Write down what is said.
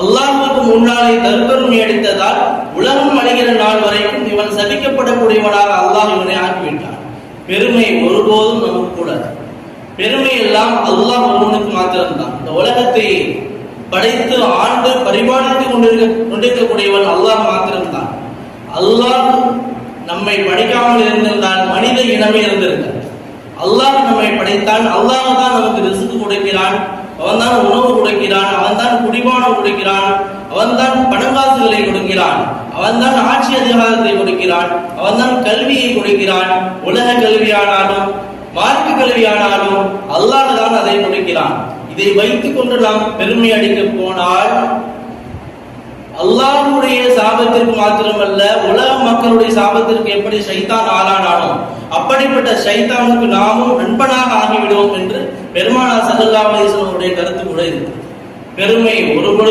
அல்லாஹ்வுக்கு முன்னாலே தற்பெருமை அடித்ததால் உலகம் அழிகிற நாள் வரைக்கும் இவன் சபிக்கப்படக்கூடியவனாக அல்லாஹ் இவனை ஆக்கிவிட்டான். பெருமை ஒருபோதும் நமக்கு கூடாது. பெருமை எல்லாம் அல்லாஹ் ஒருவனுக்கு மாத்திரம்தான். இந்த உலகத்தை படைத்து ஆண்டு பரிபாலித்துக் கொண்டிருக்கக்கூடியவன் அல்லாஹ் மாத்திரம்தான். அல்லாஹ் நம்மை படைக்காமல் இருந்திருந்தால் மனித இனமே இருந்திருக்கார். அல்லாஹ் நம்மை படைத்தான். அல்லாஹ் தான் நமக்கு ரிஸ்க் கொடுக்கிறான், அவன் தான் உணவு கொடுக்கிறான், அவன் தான் குடிபானம் கொடுக்கிறான், அவன் தான் பணங்காசுகளை கொடுக்கிறான், அவன் தான் ஆட்சி அதிகாரத்தை கொடுக்கிறான், அவன் தான் கல்வியை கொடுக்கிறான். உலக கல்வியானாலும் மார்க்க கல்வியானாலும் அல்லாஹ் தான் அதை கொடுக்கிறான். இதை வைத்துக் கொண்டு நாம் பெருமை அடிக்க போனால் அல்லாஹ்வுடைய சாபத்திற்கு மாத்திரமல்ல, உலக மக்களுடைய சாபத்திற்கு எப்படி ஷைத்தான் ஆளானானோ அப்படிப்பட்ட ஷைத்தானுக்கு நாமும் நண்பனாக ஆகிவிடுவோம் என்று பெருமானார் ஸல்லல்லாஹு அலைஹி வஸல்லம் அவருடைய கருத்து கூட இருக்கு. பெருமை ஒரு பொழுது